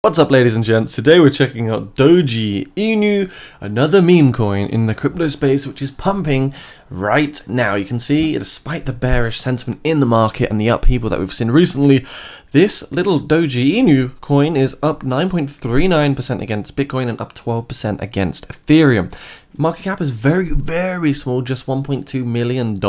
What's up, ladies and gents? Today we're checking out Dogey Inu, another meme coin in the crypto space which is pumping right now. You can see, despite the bearish sentiment in the market and the upheaval that we've seen recently, this little Dogey Inu coin is up 9.39% against Bitcoin and up 12% against Ethereum. Market cap is very small, just $1.2 million,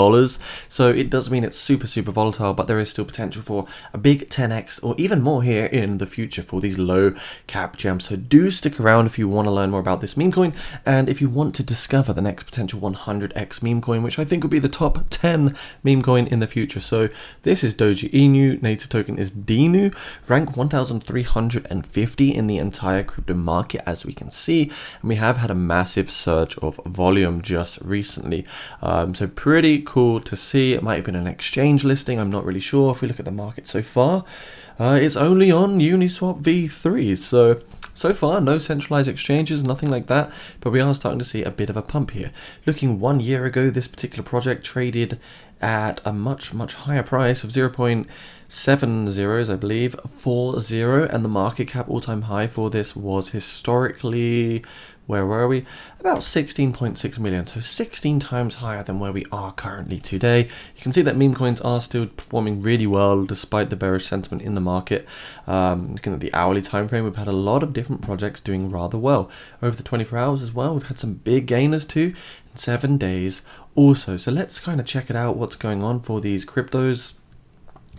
so it does mean it's super volatile, but there is still potential for a big 10x or even more here in the future for these low cap gems. So do stick around if you want to learn more about this meme coin, and if you want to discover the next potential 100x meme coin, which I think will be the top 10 meme coin in the future. So this is Dogey Inu, native token is DINU, rank 1350 in the entire crypto market, as we can see, and we have had a massive surge of volume just recently, so pretty cool to see. It might have been an exchange listing, I'm not really sure. If we look at the market so far, it's only on Uniswap v3, so far no centralized exchanges, nothing like that, but we are starting to see a bit of a pump here. Looking 1 year ago, this particular project traded at a much higher price of 0.70, I believe, 40, and the market cap all-time high for this was historically, where were we? About 16.6 million, so 16 times higher than where we are currently today. You can see that meme coins are still performing really well despite the bearish sentiment in the market. Looking at the hourly time frame, we've had a lot of different projects doing rather well. Over the 24 hours as well, we've had some big gainers too, in 7 days also. So let's kind of check it out, what's going on for these cryptos.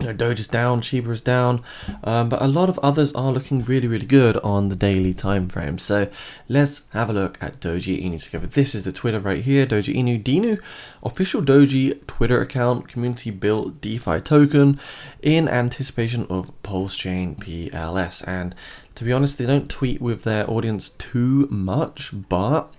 You know, Doge is down, Shiba is down, but a lot of others are looking really good on the daily time frame. So let's have a look at Dogey Inu together. This is the Twitter right here, Dogey Inu DINU, official Dogey Twitter account, community built DeFi token in anticipation of Pulse Chain PLS. And to be honest, they don't tweet with their audience too much, but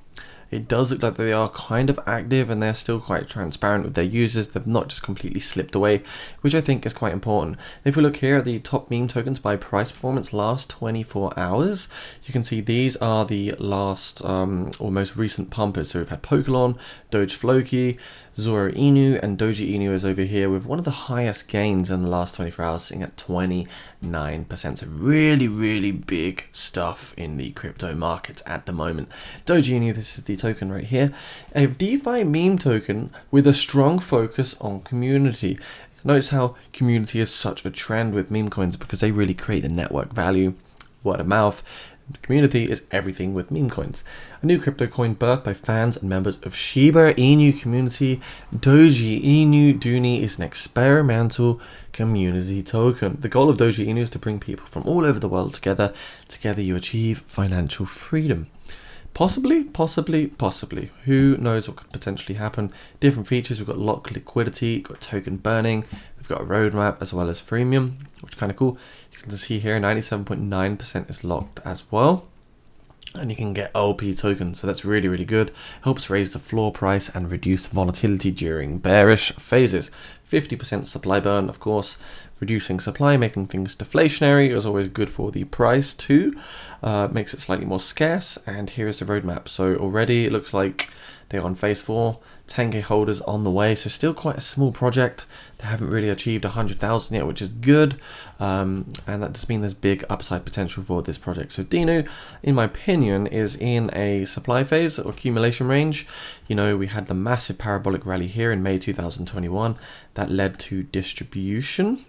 it does look like they are kind of active and they're still quite transparent with their users. They've not just completely slipped away, which I think is quite important. If we look here at the top meme tokens by price performance last 24 hours, you can see these are the last or most recent pumpers. So we've had Pokelon, Doge Floki, Zoro Inu, and Dogey Inu is over here with one of the highest gains in the last 24 hours, sitting at 29%. So really big stuff in the crypto markets at the moment. Dogey Inu, this is the token right here, a DeFi meme token with a strong focus on community. Notice how community is such a trend with meme coins because they really create the network value, word of mouth. The community is everything with meme coins. A new crypto coin birthed by fans and members of Shiba Inu community. Dogey Inu DINU is an experimental community token. The goal of Dogey Inu is to bring people from all over the world together. Together you achieve financial freedom. Possibly. Who knows what could potentially happen? Different features. We've got lock liquidity, got token burning, we've got a roadmap as well as freemium, which is kind of cool. You can see here 97.9% is locked as well. And you can get LP tokens, so that's really good. Helps raise the floor price and reduce volatility during bearish phases. 50% supply burn, of course. Reducing supply, making things deflationary is always good for the price too. Makes it slightly more scarce. And here is the roadmap. So already it looks like they're on phase 4. 10k holders on the way, so still quite a small project. They haven't really achieved 100,000 yet, which is good, and that does mean there's big upside potential for this project. So DINU, in my opinion, is in a supply phase or accumulation range. You know, we had the massive parabolic rally here in May 2021 that led to distribution.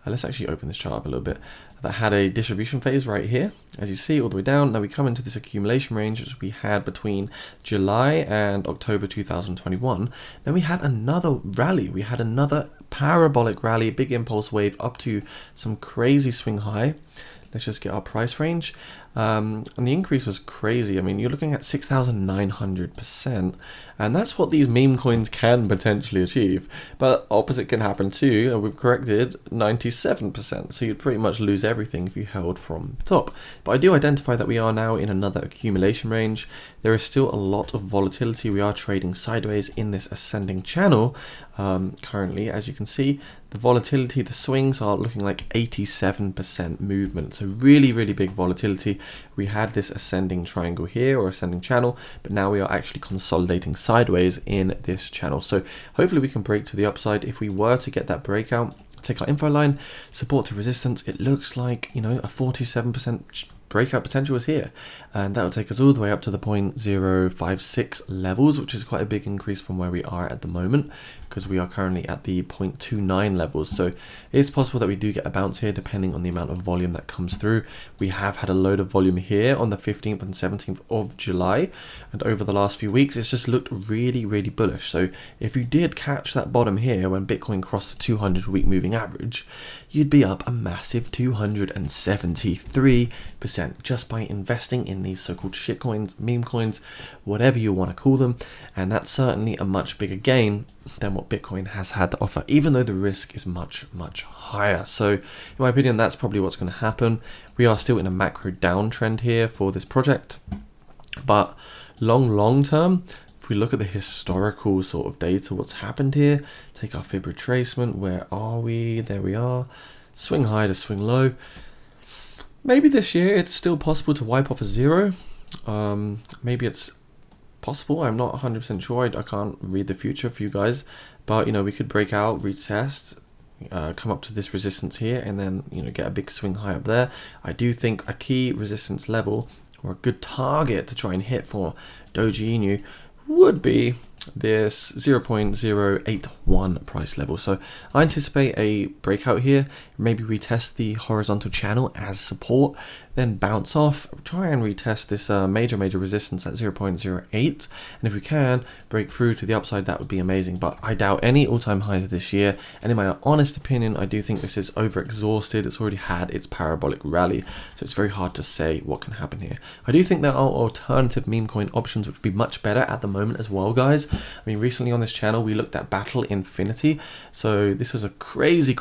Let's actually open this chart up a little bit. That had a distribution phase right here, as you see, all the way down. Now we come into this accumulation range, which we had between July and October 2021. Then we had another rally. We had another parabolic rally, big impulse wave up to some crazy swing high. Let's just get our price range. And the increase was crazy. I mean, you're looking at 6,900%, and that's what these meme coins can potentially achieve. But opposite can happen too, and we've corrected 97%, so you'd pretty much lose everything if you held from the top. But I do identify that we are now in another accumulation range. There is still a lot of volatility. We are trading sideways in this ascending channel currently, as you can see. The volatility, the swings are looking like 87% movement, so really big volatility. We had this ascending triangle here, or ascending channel, but now we are actually consolidating sideways in this channel. So hopefully we can break to the upside. If we were to get that breakout, take our info line, support to resistance, it looks like, you know, a 47% breakout potential is here, and that will take us all the way up to the 0.056 levels, which is quite a big increase from where we are at the moment, because we are currently at the 0.29 levels. So it's possible that we do get a bounce here depending on the amount of volume that comes through. We have had a load of volume here on the 15th and 17th of July, and over the last few weeks it's just looked really bullish. So if you did catch that bottom here when Bitcoin crossed the 200-week moving average, you'd be up a massive 273% just by investing in these so-called shitcoins, meme coins, whatever you want to call them. And that's certainly a much bigger gain than what Bitcoin has had to offer, even though the risk is much higher. So in my opinion, that's probably what's going to happen. We are still in a macro downtrend here for this project, but long term, if we look at the historical sort of data, what's happened here, take our fib retracement, where are we? There we are. Swing high to swing low. Maybe this year it's still possible to wipe off a zero. Maybe it's possible. I'm not 100% sure. I can't read the future for you guys, but you know, we could break out, retest, come up to this resistance here, and then you know, get a big swing high up there. I do think a key resistance level or a good target to try and hit for Dogey Inu would be this 0.081 price level. So I anticipate a breakout here, maybe retest the horizontal channel as support, then bounce off, try and retest this major resistance at 0.08, and if we can break through to the upside, that would be amazing. But I doubt any all-time highs this year, and in my honest opinion, I do think this is over exhausted. It's already had its parabolic rally, so it's very hard to say what can happen here. I do think there are alternative meme coin options which would be much better at the moment as well, guys. I mean, recently on this channel we looked at Battle Infinity, so this was a crazy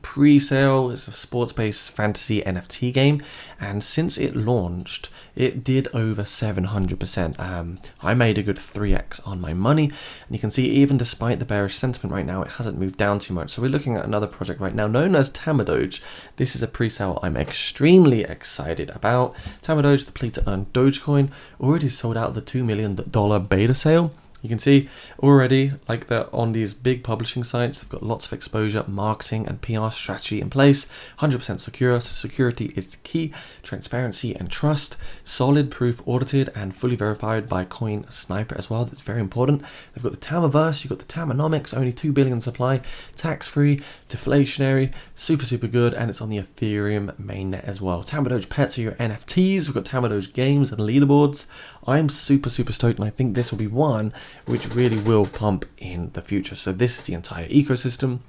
pre-sale. It's a sports-based fantasy NFT game, and since it launched, it did over 700%. I made a good 3x on my money, and you can see even despite the bearish sentiment right now, it hasn't moved down too much. So we're looking at another project right now known as Tamadoge. This is a pre-sale I'm extremely excited about. Tamadoge, the play to earn Dogecoin, already sold out the $2 million beta sale. You can see already, like, that on these big publishing sites, they've got lots of exposure, marketing, and PR strategy in place. 100% secure, so security is key. Transparency and trust. Solid proof, audited and fully verified by Coin Sniper as well. That's very important. They've got the Tamaverse, you've got the Tamanomics, only 2 billion supply, tax-free, deflationary, super good, and it's on the Ethereum mainnet as well. Tamadoge pets are your NFTs. We've got Tamadoge games and leaderboards. I'm super stoked, and I think this will be one which really will pump in the future. So this is the entire ecosystem.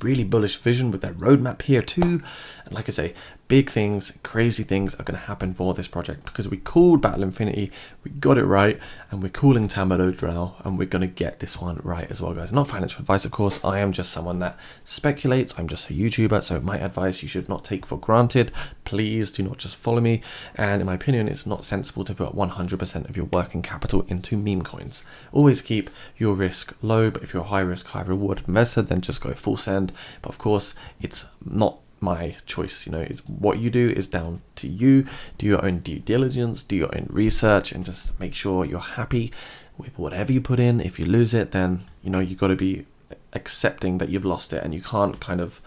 Really bullish vision with their roadmap here too. And like I say, big things, crazy things are going to happen for this project, because we called Battle Infinity, we got it right, and we're calling Tamadoge now, and we're going to get this one right as well, guys. Not financial advice, of course. I am just someone that speculates. I'm just a YouTuber, so my advice you should not take for granted. Please do not just follow me. And in my opinion, it's not sensible to put 100% of your working capital into meme coins. Always keep your risk low, but if you're a high risk, high reward investor, then just go full send. But of course, it's not my choice. You know, it's what you do is down to you. Do your own due diligence, do your own research, and just make sure you're happy with whatever you put in. If you lose it, then you know, you got to be accepting that you've lost it, and you can't kind of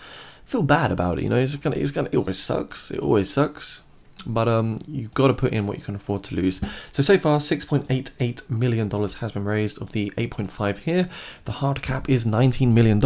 feel bad about it. You know, it always sucks. But you've got to put in what you can afford to lose. So far, $6.88 million has been raised of the 8.5 here. The hard cap is $19 million,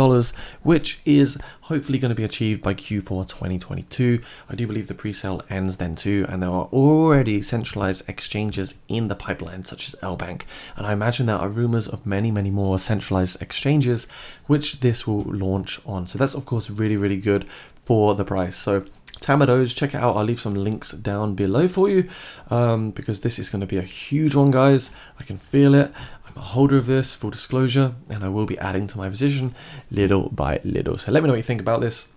which is hopefully going to be achieved by Q4 2022. I do believe the pre-sale ends then too, and there are already centralized exchanges in the pipeline, such as LBank. And I imagine there are rumors of many more centralized exchanges, which this will launch on. So that's of course really good for the price. So Tamadoge, check it out. I'll leave some links down below for you, because this is going to be a huge one, guys. I can feel it. I'm a holder of this, full disclosure, and I will be adding to my position little by little. So let me know what you think about this.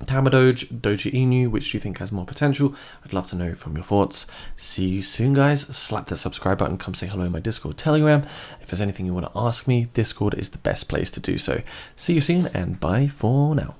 Tamadoge, Dogey Inu, which do you think has more potential? I'd love to know from your thoughts. See you soon, guys. Slap that subscribe button. Come say hello in my Discord, Telegram. If there's anything you want to ask me, Discord is the best place to do so. See you soon, and bye for now.